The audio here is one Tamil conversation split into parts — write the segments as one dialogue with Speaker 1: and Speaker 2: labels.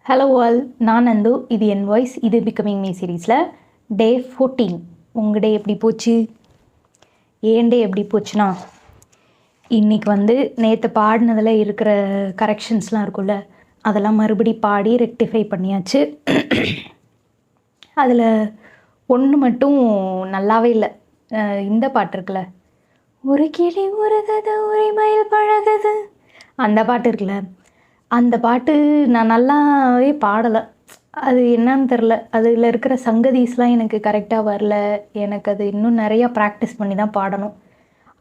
Speaker 1: ஹலோ ஆல், நான் நந்து. இது என் வாய்ஸ். இது பிகமிங் மீ சீரீஸில் டே 14. உங்கள் டே எப்படி போச்சு? ஏன் டே எப்படி போச்சுன்னா, இன்றைக்கி வந்து நேற்று பாடினதில் இருக்கிற கரெக்ஷன்ஸ்லாம் இருக்குல்ல, அதெல்லாம் மறுபடி பாடி ரெக்டிஃபை பண்ணியாச்சு. அதில் ஒன்று மட்டும் நல்லாவே இல்லை. இந்த பாட்டு இருக்குல்ல, ஒரு கிளி உருகுது ஒரு மயில் பழகுது, அந்த பாட்டு இருக்குல்ல, அந்த பாட்டு நான் நல்லாவே பாடலை. அது என்னன்னு தெரில, அதில் இருக்கிற சங்கதிஸ்லாம் எனக்கு கரெக்டாக வரல. எனக்கு அது இன்னும் நிறையா ப்ராக்டிஸ் பண்ணி தான் பாடணும்.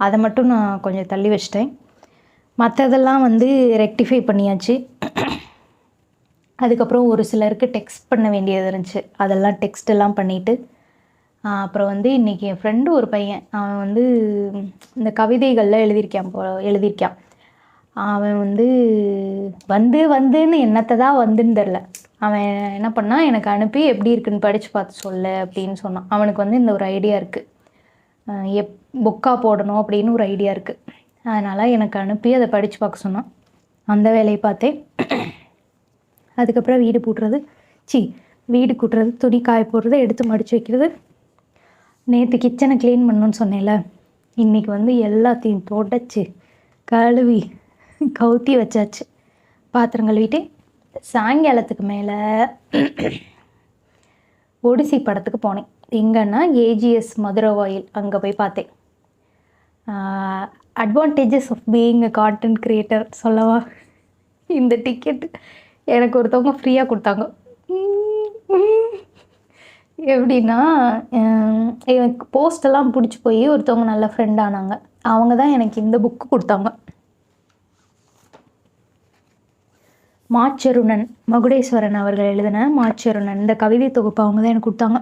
Speaker 1: அதை மட்டும் நான் கொஞ்சம் தள்ளி வச்சிட்டேன். மற்றதெல்லாம் வந்து ரெக்டிஃபை பண்ணியாச்சு. அதுக்கப்புறம் ஒரு சிலருக்கு டெக்ஸ்ட் பண்ண வேண்டியது இருந்துச்சு, அதெல்லாம் டெக்ஸ்ட்டெல்லாம் பண்ணிவிட்டு அப்புறம் வந்து இன்றைக்கி என் ஃப்ரெண்டு ஒரு பையன், அவன் வந்து இந்த கவிதைகள்லாம் எழுதியிருக்கான். அவன் வந்துன்னு என்னத்தை தான் வந்துன்னு தெரில. அவன் என்ன பண்ணால் எனக்கு அனுப்பி எப்படி இருக்குன்னு படித்து பார்த்து சொல்ல அப்படின்னு சொன்னான். அவனுக்கு வந்து இந்த ஒரு ஐடியா இருக்குது, புக்கா போடணும் அப்படின்னு ஒரு ஐடியா இருக்குது. அதனால் எனக்கு அனுப்பி அதை படித்து பார்க்க சொன்னான். அந்த வேலையை பார்த்தேன். அதுக்கப்புறம் வீடு கூட்டுறது, துணி காய போடுறது, எடுத்து மடித்து வைக்கிறது. நேற்று கிச்சனை க்ளீன் பண்ணணுன்னு சொன்னேன்ல, இன்றைக்கி வந்து எல்லாத்தையும் தொடச்சி கழுவி கவுத்தி வச்சாச்சு. பாத்திரம் கழுவிட்டு சாயங்காலத்துக்கு மேலே ஒடிசி படத்துக்கு போனேன். எங்கன்னா ஏஜிஎஸ் மதுரை வாயில், அங்கே போய் பார்த்தேன். Advantages of being a content creator சொல்லவா? இந்த டிக்கெட்டு எனக்கு ஒருத்தவங்க ஃப்ரீயாக கொடுத்தாங்க. எப்படின்னா, எனக்கு போஸ்டெல்லாம் பிடிச்சி போய் ஒருத்தவங்க நல்ல ஃப்ரெண்ட் ஆனாங்க. அவங்க தான் எனக்கு இந்த புக்கு கொடுத்தாங்க. மாச்சருணன், மகுடேஸ்வரன் அவர்கள் எழுதின மாச்சருணன், இந்த கவிதை தொகுப்பு அவங்க தான் எனக்கு கொடுத்தாங்க.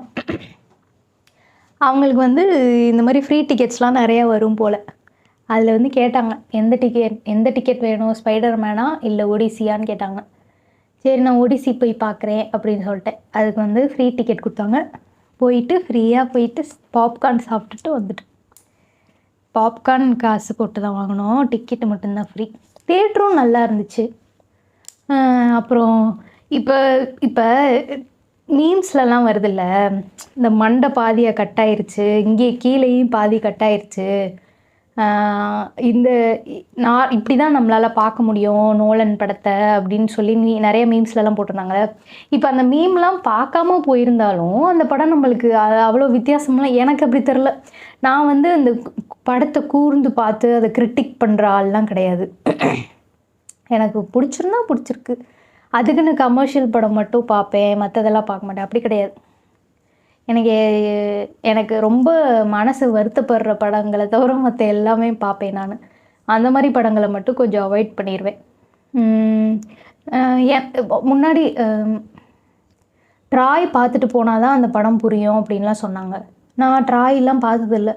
Speaker 1: அவங்களுக்கு வந்து இந்த மாதிரி ஃப்ரீ டிக்கெட்ஸ்லாம் நிறையா வரும் போல். அதில் வந்து கேட்டாங்க, எந்த டிக்கெட் வேணும், ஸ்பைடர் மேனா இல்லை ஒடிசியான்னு கேட்டாங்க. சரி, நான் ஒடிசி போய் பார்க்குறேன் அப்படின்னு சொல்லிட்டேன். அதுக்கு வந்து ஃப்ரீ டிக்கெட் கொடுத்தாங்க. ஃப்ரீயாக போயிட்டு பாப்கார்ன் சாப்பிட்டுட்டு வந்துட்டேன். பாப்கார்ன் காசு போட்டு தான் வாங்கினோம், டிக்கெட்டு மட்டும்தான் ஃப்ரீ. தேட்டரும் நல்லா இருந்துச்சு. அப்புறம் இப்போ மீம்ஸ்லலாம் வருதில்ல, இந்த மண்டை பாதியாக கட்டாயிருச்சு, இங்கே கீழேயும் பாதி கட்டாயிருச்சு, இப்படி தான் நம்மளால் பார்க்க முடியும் நோலன் படத்தை அப்படின்னு சொல்லி நிறைய மீம்ஸ்லலாம் போட்டிருந்தாங்க. இப்போ அந்த மீம்லாம் பார்க்காம போயிருந்தாலும் அந்த படம் நம்மளுக்கு அவ்வளோ வித்தியாசம்லாம் எனக்கு அப்படி தெரில. நான் வந்து அந்த படத்தை கூர்ந்து பார்த்து அதை கிரிட்டிக் பண்ணுற ஆள்லாம் கிடையாது. எனக்கு பிடிச்சிருக்கு, அதுக்குன்னு கமர்ஷியல் படம் மட்டும் பார்ப்பேன், மற்றதெல்லாம் பார்க்க மாட்டேன். அப்படி கிடையாது. எனக்கு ரொம்ப மனசு வருத்தப்படுற படங்களை தவிர மற்ற எல்லாமே பார்ப்பேன் நான். அந்த மாதிரி படங்களை மட்டும் கொஞ்சம் அவாய்ட் பண்ணிடுவேன். முன்னாடி ட்ராய் பார்த்துட்டு போனால் தான் அந்த படம் புரியும் அப்படின்லாம் சொன்னாங்க. நான் ட்ராயெலாம் பார்த்ததில்ல,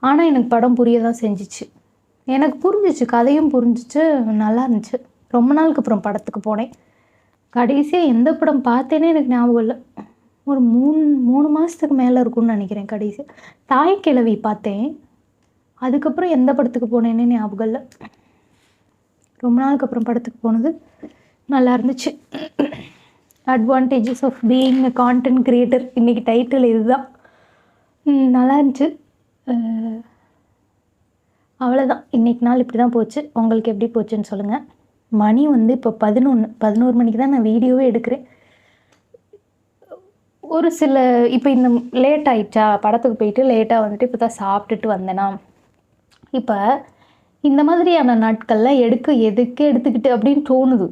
Speaker 1: ஆனால் எனக்கு படம் புரிய தான் செஞ்சிச்சு. எனக்கு புரிஞ்சிச்சு, கதையும் புரிஞ்சிச்சு, நல்லா இருந்துச்சு. ரொம்ப நாளுக்கு அப்புறம் படத்துக்கு போனேன். கடைசியாக எந்த படம் பார்த்தேனே எனக்கு ஞாபகம் இல்லை. ஒரு 3 மாதத்துக்கு மேலே இருக்கும்னு நினைக்கிறேன். கடைசியாக தாய் கிழவி பார்த்தேன். அதுக்கப்புறம் எந்த படத்துக்கு போனேன்னே ஞாபகம் இல்லை. ரொம்ப நாளுக்கு அப்புறம் படத்துக்கு போனது நல்லா இருந்துச்சு. Advantages of being a content creator, இன்றைக்கி டைட்டில் இதுதான். நல்லா இருந்துச்சு. அவ்வளோதான், இன்றைக்கி நாள் இப்படி தான் போச்சு. உங்களுக்கு எப்படி போச்சுன்னு சொல்லுங்கள். மணி வந்து இப்போ 11 மணிக்கு தான் நான் வீடியோவே எடுக்கிறேன். ஒரு சில இப்போ இந்த லேட் ஆகிடுச்சா, படத்துக்கு போயிட்டு லேட்டாக வந்துட்டு இப்போ தான் சாப்பிட்டுட்டு வந்தேனா, இப்போ இந்த மாதிரியான நாட்களில் எதுக்கு எடுத்துக்கிட்டு அப்படின்னு தோணுது.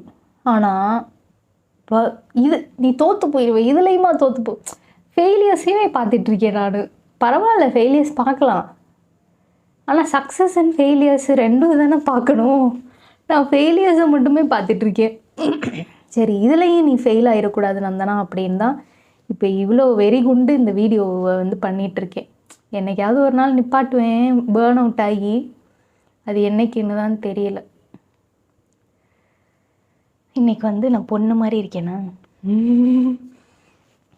Speaker 1: ஆனால் இப்போ நீ தோற்று போயிடுவேன், இதுலேயுமா தோற்று ஃபெயிலியர்ஸையே பார்த்துட்ருக்கேன் நான். பரவாயில்ல, ஃபெயிலியர்ஸ் பார்க்கலாம், ஆனால் சக்ஸஸ் அண்ட் ஃபெயிலியர்ஸ் ரெண்டும் தானே பார்க்கணும். நான் ஃபெயிலியர்ஸை மட்டுமே பார்த்துட்ருக்கேன். சரி, இதுலேயும் நீ ஃபெயில் ஆகிடக்கூடாது நந்தனா அப்படின்னு தான் இப்போ இவ்வளோ வெறி குண்டு இந்த வீடியோவை வந்து பண்ணிகிட்ருக்கேன். என்றைக்காவது ஒரு நாள் நிப்பாட்டுவேன், பேர்ன் அவுட் ஆகி. அது என்றைக்குன்னு தான் தெரியல. இன்றைக்கி வந்து நான் பொண்ணு மாதிரி இருக்கேனா,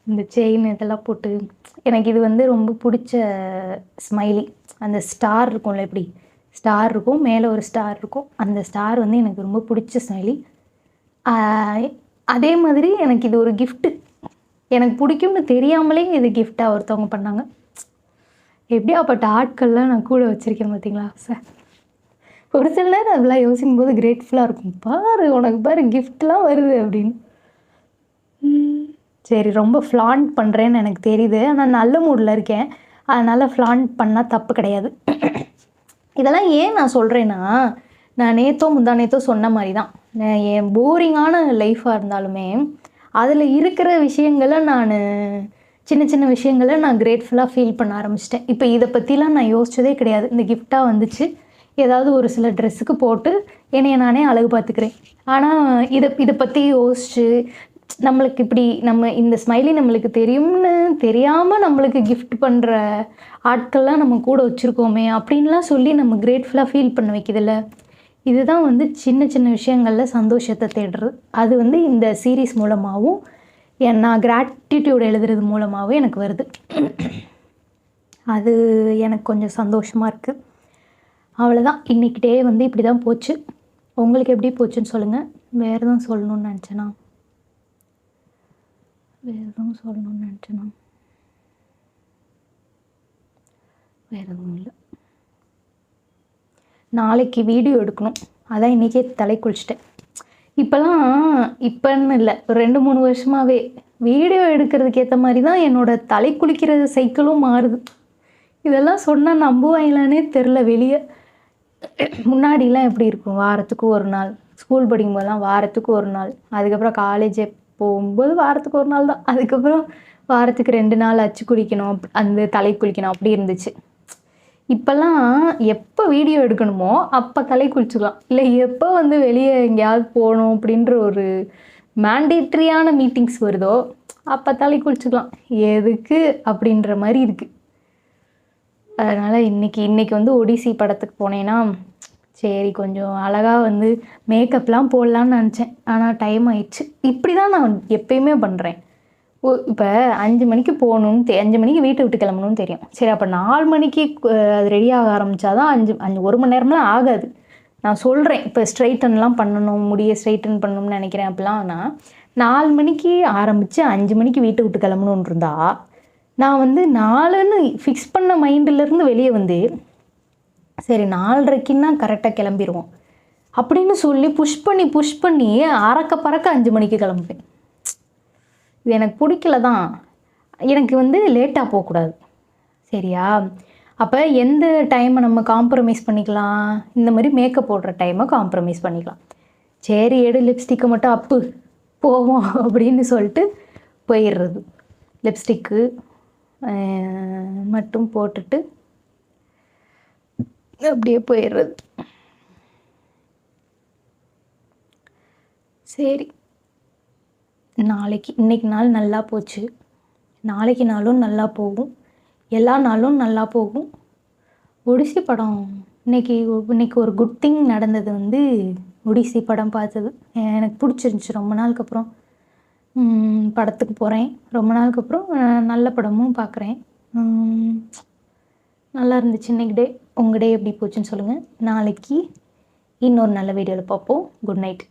Speaker 1: இந்த செயின் இதெல்லாம் போட்டு. எனக்கு இது வந்து ரொம்ப பிடிச்ச ஸ்மைலி. அந்த ஸ்டார் இருக்கும்ல, எப்படி ஸ்டார் இருக்கும், மேலே ஒரு ஸ்டார் இருக்கும், அந்த ஸ்டார் வந்து எனக்கு ரொம்ப பிடிச்ச ஸ்மைலி. அதே மாதிரி எனக்கு இது ஒரு கிஃப்ட்டு. எனக்கு பிடிக்கும்னு தெரியாமலே இது கிஃப்டாக ஒருத்தவங்க பண்ணாங்க. எப்படியாப்பட்ட ஆட்கள்லாம் நான் கூட வச்சுருக்கேன் பார்த்தீங்களா சார். ஒரு சில நேரம் அதெல்லாம் யோசிக்கும்போது கிரேட்ஃபுல்லாக இருக்கும். பாரு உனக்கு பாரு கிஃப்ட்லாம் வருது அப்படின்னு. சரி, ரொம்ப ஃப்ளாண்ட் பண்ணுறேன்னு எனக்கு தெரியுது. ஆனால் நல்ல மூடில் இருக்கேன். அதனால் ஃப்ளாண்ட் பண்ணால் தப்பு கிடையாது. இதெல்லாம் ஏன் நான் சொல்கிறேன்னா, நான் நேற்றோ முந்தா நேற்றோ சொன்ன மாதிரி தான். என் போரிங்கான லைஃப்பாக இருந்தாலுமே அதில் இருக்கிற விஷயங்களை நான் சின்ன சின்ன விஷயங்களை நான் கிரேட்ஃபுல்லாக ஃபீல் பண்ண ஆரம்பிச்சிட்டேன். இப்போ இதை பற்றிலாம் நான் யோசிச்சதே கிடையாது. இந்த கிஃப்டாக வந்துச்சு, ஏதாவது ஒரு சில ட்ரெஸ்ஸுக்கு போட்டு என்னைய நானே அழகு பார்த்துக்கிறேன். ஆனால் இதை பற்றி யோசிச்சு நம்மளுக்கு இப்படி நம்ம இந்த ஸ்மைலி நம்மளுக்கு தெரியும்னு தெரியாமல் நம்மளுக்கு கிஃப்ட் பண்ணுற ஆட்கள்லாம் நம்ம கூட வச்சுருக்கோமே அப்படின்லாம் சொல்லி நம்ம கிரேட்ஃபுல்லாக ஃபீல் பண்ண வைக்குதில்ல. இதுதான் வந்து சின்ன சின்ன விஷயங்களில் சந்தோஷத்தை தேடுறது. அது வந்து இந்த சீரீஸ் மூலமாகவும் நான் கிராட்டிடியூட் எழுதுறது மூலமாகவும் எனக்கு வருது. அது எனக்கு கொஞ்சம் சந்தோஷமாக இருக்குது. அவ்வளோதான். இன்றைக்கி டே வந்து இப்படி தான் போச்சு. உங்களுக்கு எப்படி போச்சுன்னு சொல்லுங்கள். வேறு எதுவும் சொல்லணும்னு நினச்சேனா வேறு எதுவும் இல்லை. நாளைக்கு வீடியோ எடுக்கணும். அதான் இன்றைக்கே தலை குளிச்சிட்டேன். இப்போன்னு இல்லை, ஒரு 2-3 வருஷமாகவே வீடியோ எடுக்கிறதுக்கு ஏற்ற மாதிரி தான் என்னோடய தலை குளிக்கிற சைக்கிளும் மாறுது. இதெல்லாம் சொன்னால் நம்புவாங்களானே தெரில. வெளியே முன்னாடிலாம் எப்படி இருக்கும், வாரத்துக்கு ஒரு நாள், ஸ்கூல் படிக்கும்போதெல்லாம் வாரத்துக்கு ஒரு நாள், அதுக்கப்புறம் காலேஜ் போகும்போது வாரத்துக்கு ஒரு நாள் தான், அதுக்கப்புறம் வாரத்துக்கு 2 நாள் அச்சு குளிக்கணும், அந்த தலை குளிக்கணும், அப்படி இருந்துச்சு. இப்போல்லாம் எப்போ வீடியோ எடுக்கணுமோ அப்போ தலை குளிச்சுக்கலாம். இல்லை எப்போ வந்து வெளியே எங்கேயாவது போகணும் அப்படின்ற ஒரு மேண்டேட்ரியான மீட்டிங்ஸ் வருதோ அப்போ தலை குளிச்சுக்கலாம். எதுக்கு அப்படின்ற மாதிரி இருக்குது. அதனால் இன்றைக்கி வந்து ஒடிசி படத்துக்கு போனேன்னா சரி கொஞ்சம் அழகாக வந்து மேக்கப்லாம் போடலான்னு நினச்சேன். ஆனால் டைம் ஆயிடுச்சு. இப்படி தான் நான் எப்பயுமே பண்ணுறேன். இப்போ 5 மணிக்கு போகணுன்னு 5 மணிக்கு வீட்டை விட்டு கிளம்பணும்னு தெரியும். சரி, அப்போ 4 மணிக்கு அது ரெடியாக ஆரம்பித்தா தான் 1 மணி நேரம்லாம் ஆகாது. நான் சொல்கிறேன், இப்போ ஸ்ட்ரைட்டன்லாம் பண்ணணும், முடியை ஸ்ட்ரைட்டன் பண்ணணும்னு நினைக்கிறேன். அப்படிலாம்னா 4 மணிக்கு ஆரம்பித்து 5 மணிக்கு வீட்டை விட்டு கிளம்பணுன்னு இருந்தால் நான் வந்து 4ன்னு ஃபிக்ஸ் பண்ண மைண்டிலேருந்து வெளியே வந்து சரி 4:30க்குன்னா கரெக்டாக கிளம்பிடுவோம் அப்படின்னு சொல்லி புஷ் பண்ணி அறக்க பறக்க 5 மணிக்கு கிளம்புவேன். இது எனக்கு பிடிக்கல தான். எனக்கு வந்து லேட்டாக போகக்கூடாது. சரியா? அப்போ எந்த டைமை நம்ம காம்ப்ரமைஸ் பண்ணிக்கலாம்? இந்த மாதிரி மேக்கப் போடுற டைமை காம்ப்ரமைஸ் பண்ணிக்கலாம். சரி எடு லிப்ஸ்டிக்கை மட்டும் அப்பு போவோம் அப்படின்னு சொல்லிட்டு போயிடுறது. லிப்ஸ்டிக்கு மட்டும் போட்டுட்டு அப்படியே போயிடுறது. சரி, இன்னைக்கு நாள் நல்லா போச்சு. நாளைக்கு நாளும் நல்லா போகும். எல்லா நாளும் நல்லா போகும். ஒடிசி படம் இன்னைக்கு ஒரு குட் திங் நடந்தது வந்து ஒடிசி படம் பார்த்தது. எனக்கு பிடிச்சிருந்துச்சி. ரொம்ப நாளுக்கு அப்புறம் படத்துக்கு போகிறேன். ரொம்ப நாளுக்கு அப்புறம் நல்ல படமும் பார்க்குறேன். நல்லா இருந்துச்சு இன்னைக்கு டே. உங்கள் டே எப்படி போச்சுன்னு சொல்லுங்கள். நாளைக்கு இன்னொரு நல்ல வீடியோவில் பார்ப்போம். Good night.